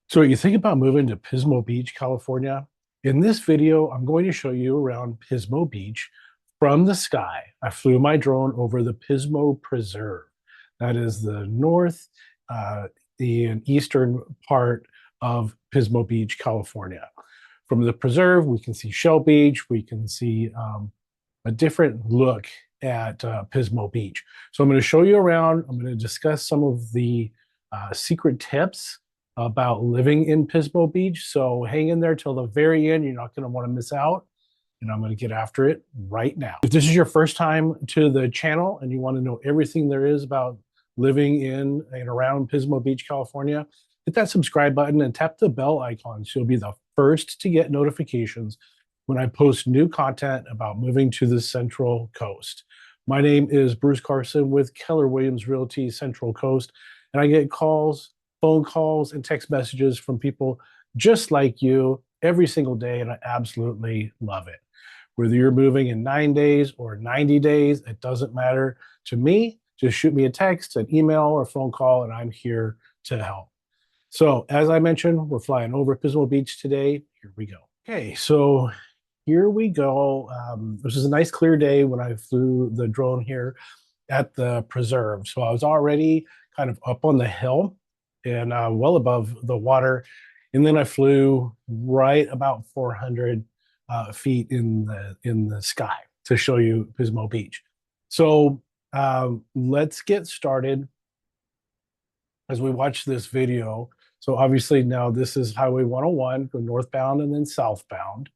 So you think about moving to Pismo Beach, California? In this video, I'm going to show you around Pismo Beach from the sky. I flew my drone over the Pismo Preserve. That is the north, the eastern part of Pismo Beach, California. From the preserve, we can see Shell Beach. We can see a different look at Pismo Beach. So I'm going to show you around. I'm going to discuss some of the secret tips about living in Pismo Beach. So hang in there till the very end. You're not going to want to miss out. And I'm going to get after it right now. If this is your first time to the channel and you want to know everything there is about living in and around Pismo Beach, California, hit that subscribe button and tap the bell icon so you'll be the first to get notifications when I post new content about moving to the Central Coast. My name is Bruce Carson with Keller Williams Realty Central Coast, and I get calls, phone calls, and text messages from people just like you every single day, and I absolutely love it. Whether you're moving in 9 days or 90 days, it doesn't matter to me. Just shoot me a text, an email, or a phone call, and I'm here to help. So, as I mentioned, we're flying over Pismo Beach today. Here we go. Okay, so here we go. This is a nice clear day when I flew the drone here at the preserve. So I was already kind of up on the hill and well above the water. And then I flew right about 400 feet in the sky to show you Pismo Beach. So let's get started as we watch this video. So obviously now this is Highway 101, go northbound and then southbound.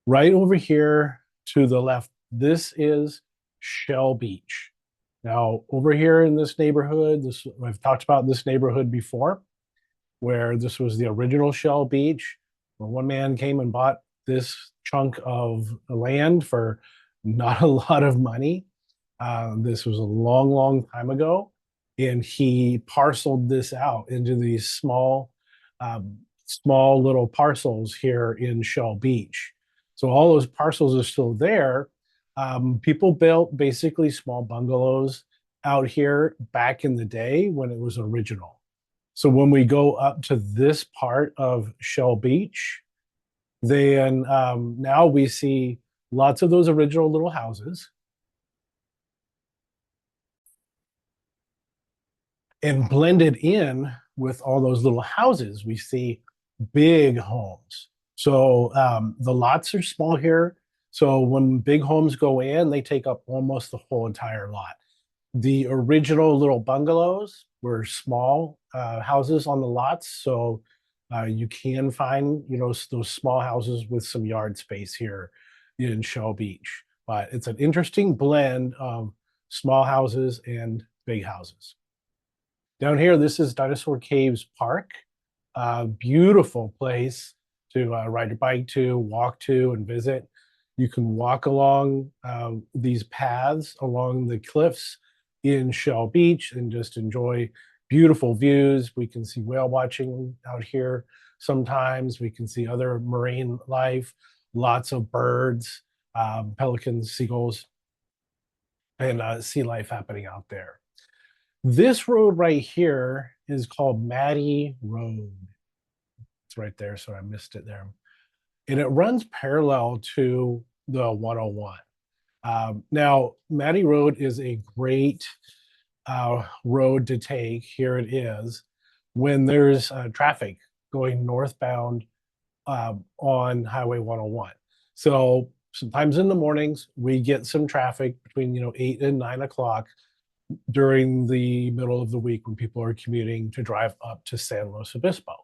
Right over here to the left, this is Shell Beach. Now, over here in this neighborhood, I've talked about this neighborhood before, where this was the original Shell Beach, where one man came and bought this chunk of land for not a lot of money. This was a long, long time ago, and he parceled this out into these small little parcels here in Shell Beach. So all those parcels are still there. People built basically small bungalows out here back in the day when it was original. So when we go up to this part of Shell Beach, then now we see lots of those original little houses. And blended in with all those little houses, we see big homes. So the lots are small here. So when big homes go in, they take up almost the whole entire lot. The original little bungalows were small houses on the lots. So you can find, those small houses with some yard space here in Shell Beach. But it's an interesting blend of small houses and big houses. Down here, this is Dinosaur Caves Park. Beautiful place to ride your bike to, walk to, and visit. You can walk along these paths along the cliffs in Shell Beach and just enjoy beautiful views. We can see whale watching out here sometimes. We can see other marine life, lots of birds, pelicans, seagulls, and sea life happening out there. This road right here is called Mattie Road. It's right there, so I missed it there. And it runs parallel to the 101. Now, Mattie Road is a great road to take. Here it is when there's traffic going northbound on Highway 101. So sometimes in the mornings, we get some traffic between 8 and 9 o'clock during the middle of the week when people are commuting to drive up to San Luis Obispo.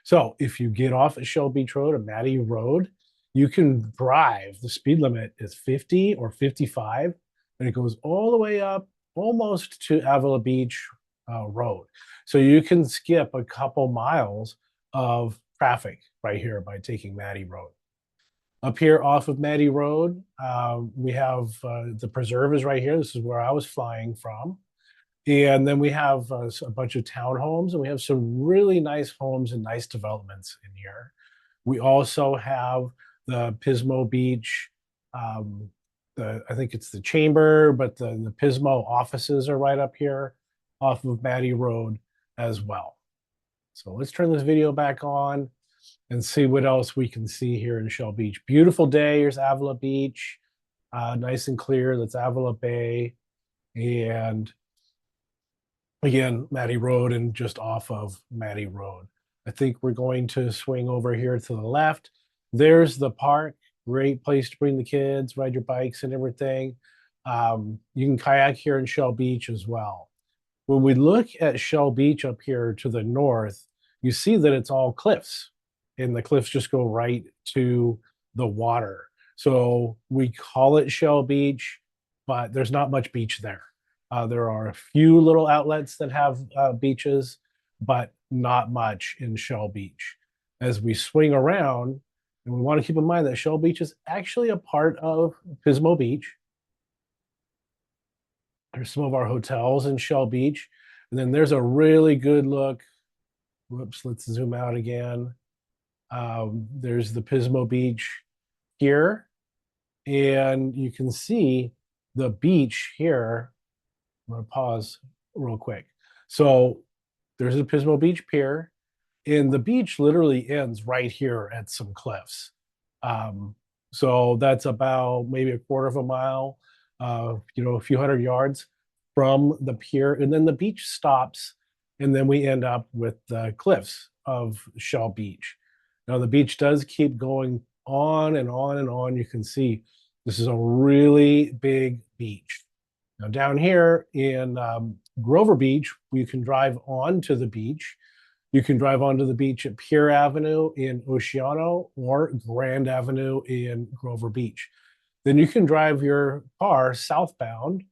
So if you get off at Shell Beach Road or Mattie Road, you can drive. The speed limit is 50 or 55, and it goes all the way up almost to Avila Beach Road. So you can skip a couple miles of traffic right here by taking Mattie Road. Up here off of Mattie Road, we have the preserve is right here. This is where I was flying from. And then we have a bunch of townhomes, and we have some really nice homes and nice developments in here. We also have the Pismo Beach, I think it's the chamber, but the Pismo offices are right up here off of Mattie Road as well. So let's turn this video back on and see what else we can see here in Shell Beach. Beautiful day. Here's Avila Beach. Nice and clear. That's Avila Bay. And again, Mattie Road and just off of Mattie Road. I think we're going to swing over here to the left. There's the park. Great place to bring the kids, ride your bikes and everything. You can kayak here in Shell Beach as well. When we look at Shell Beach up here to the north, you see that it's all cliffs, and the cliffs just go right to the water. So we call it Shell Beach, but there's not much beach there. There are a few little outlets that have beaches, but not much in Shell Beach. As we swing around, and we want to keep in mind that Shell Beach is actually a part of Pismo Beach. There's some of our hotels in Shell Beach. And then there's a really good look. Whoops, let's zoom out again. There's the Pismo Beach here. And you can see the beach here. I'm going to pause real quick. So there's the Pismo Beach Pier. And the beach literally ends right here at some cliffs. So that's about maybe a quarter of a mile, a few hundred yards from the pier. And then the beach stops, and then we end up with the cliffs of Shell Beach. Now, the beach does keep going on and on and on. You can see this is a really big beach. Now, down here in Grover Beach, you can drive onto the beach. You can drive onto the beach at Pier Avenue in Oceano or Grand Avenue in Grover Beach. Then you can drive your car southbound.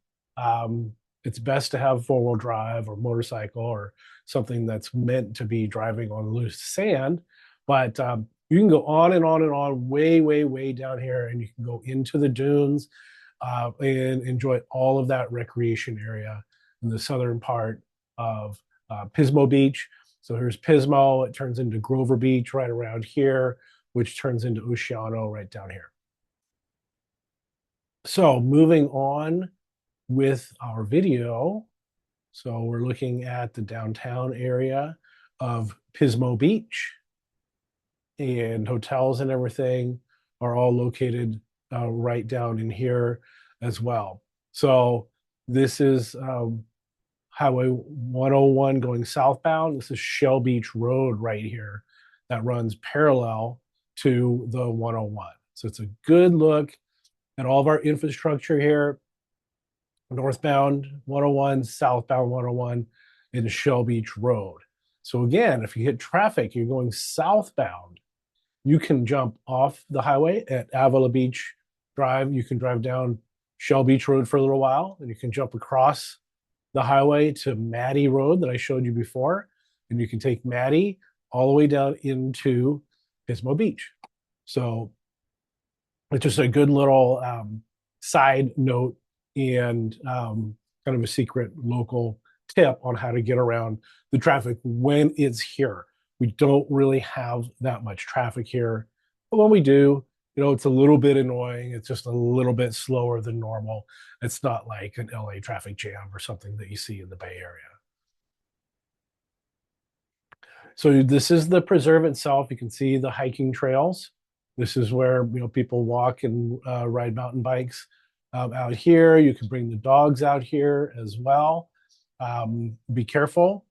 It's best to have four-wheel drive or motorcycle or something that's meant to be driving on loose sand. But you can go on and on and on, way, way, way down here, and you can go into the dunes and enjoy all of that recreation area in the southern part of Pismo Beach. So here's Pismo. It turns into Grover Beach right around here, which turns into Oceano right down here. So moving on with our video. So we're looking at the downtown area of Pismo Beach, and hotels and everything are all located right down in here as well. So this is Highway 101 going southbound. This is Shell Beach Road right here that runs parallel to the 101. So it's a good look at all of our infrastructure here. Northbound 101, southbound 101, and Shell Beach Road. So again, if you hit traffic, you're going southbound, you can jump off the highway at Avila Beach Drive. You can drive down Shell Beach Road for a little while, and you can jump across the highway to Mattie Road that I showed you before, and you can take Mattie all the way down into Pismo Beach. So it's just a good little side note and kind of a secret local tip on how to get around the traffic when it's here. We don't really have that much traffic here, but when we do, it's a little bit annoying. It's just a little bit slower than normal. It's not like an LA traffic jam or something that you see in the Bay Area. So this is the preserve itself. You can see the hiking trails. This is where people walk and ride mountain bikes out here. You can bring the dogs out here as well. Be careful.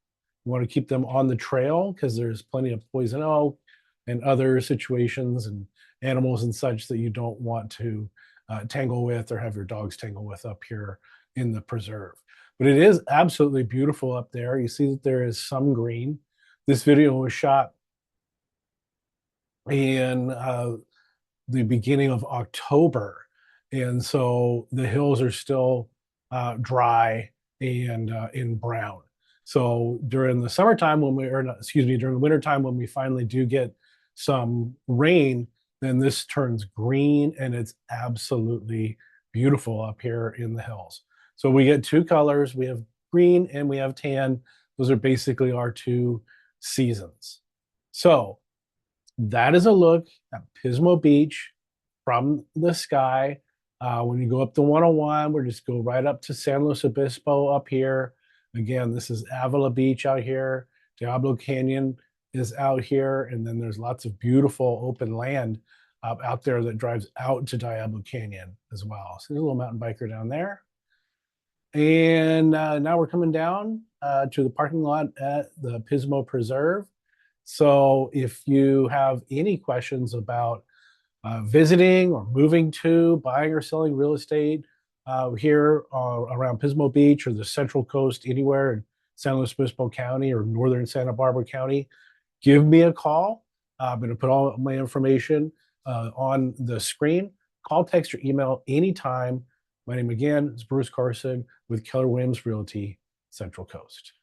You want to keep them on the trail because there's plenty of poison oak and other situations and animals and such that you don't want to tangle with or have your dogs tangle with up here in the preserve. But it is absolutely beautiful up there. You see that there is some green. This video was shot in the beginning of October. And so the hills are still dry and in brown. So during the summertime during the wintertime when we finally do get some rain, then this turns green and it's absolutely beautiful up here in the hills. So we get two colors. We have green and we have tan. Those are basically our two seasons. So that is a look at Pismo Beach from the sky. When you go up the 101, we'll just go right up to San Luis Obispo up here. Again, this is Avila Beach out here Diablo Canyon is out here, and then there's lots of beautiful open land out there that drives out to Diablo Canyon as well. So there's a little mountain biker down there. And now we're coming down to the parking lot at the Pismo Preserve. So if you have any questions about visiting or moving to, buying or selling real estate here around Pismo Beach or the Central Coast, anywhere in San Luis Obispo County or northern Santa Barbara County, give me a call. I'm going to put all my information on the screen. Call, text, or email anytime. My name again is Bruce Carson with Keller Williams Realty, Central Coast.